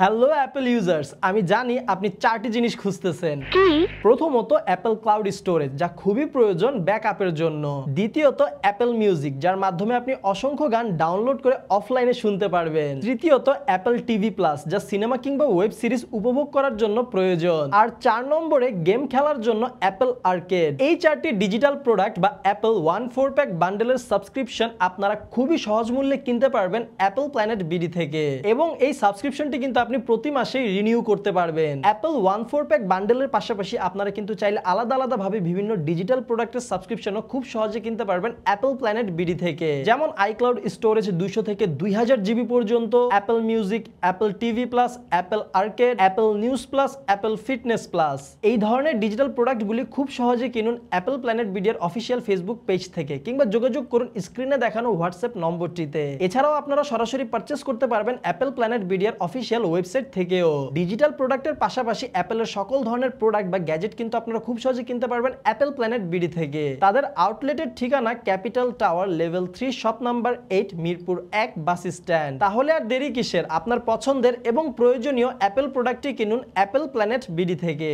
Hello Apple users, আমি জানি আপনি চারটি জিনিস খুঁজতেছেন। প্রথমত অ্যাপল ক্লাউড স্টোরেজ, যা খুবই প্রয়োজন ব্যাকআপের জন্য। দ্বিতীয়ত অ্যাপল মিউজিক, যার মাধ্যমে আপনি অসংখ্য গান ডাউনলোড করে অফলাইনে শুনতে পারবেন। তৃতীয়ত অ্যাপল টিভি প্লাস, যা সিনেমা কিংবা ওয়েব সিরিজ উপভোগ করার জন্য প্রয়োজন। আর 4 নম্বরে গেম খেলার জন্য অ্যাপল আর্কেড। এই চারটি ডিজিটাল প্রোডাক্ট বা অ্যাপল 1/4 প্যাক বান্ডেলের সাবস্ক্রিপশন আপনারা খুবই সহজ মূল্যে কিনতে পারবেন অ্যাপল প্ল্যানেট বিডি থেকে, এবং এই সাবস্ক্রিপশনটি কিন্তু আপনি প্রতি মাসে রিনিউ করতে পারবেন। অ্যাপল 1/4 প্যাক বান্ডেলের পাশাপাশি আপনারা কিন্তু চাইলে আলাদা আলাদা ভাবে বিভিন্ন ডিজিটাল প্রোডাক্টের সাবস্ক্রিপশনও খুব সহজে কিনতে পারবেন অ্যাপল প্ল্যানেট বিডি থেকে, যেমন আইক্লাউড স্টোরেজ 200 থেকে 2000 জিবি পর্যন্ত, Apple music, Apple TV plus, Apple arcade, Apple news plus, Apple fitness plus. এই ধরনের ডিজিটাল প্রোডাক্টগুলি খুব সহজে কিনুন অ্যাপল প্ল্যানেট বিডি এর অফিসিয়াল ফেসবুক পেজ থেকে, কিংবা যোগাযোগ করুন স্ক্রিনে দেখানো হোয়াটসঅ্যাপ নম্বরটিতে। এছাড়াও আপনারা সরাসরি পারচেজ করতে পারবেন অ্যাপল প্ল্যানেট বিডি এর অফিসিয়াল ওয়েবসাইট থেকেও। ডিজিটাল প্রোডাক্টের পাশাপাশি অ্যাপলের সকল ধরনের প্রোডাক্ট বা গ্যাজেট কিন্তু আপনারা খুব সহজে কিনতে পারবেন অ্যাপল প্ল্যানেট বিডি থেকে। তাদের আউটলেটের ঠিকানা capital tower level 3 shop number 8 Mirpur 1 bus stand. তাহলে আর দেরি কিসের, আপনার পছন্দের এবং প্রয়োজনীয় অ্যাপল প্রোডাক্টটি কিনুন অ্যাপল প্ল্যানেট বিডি থেকে।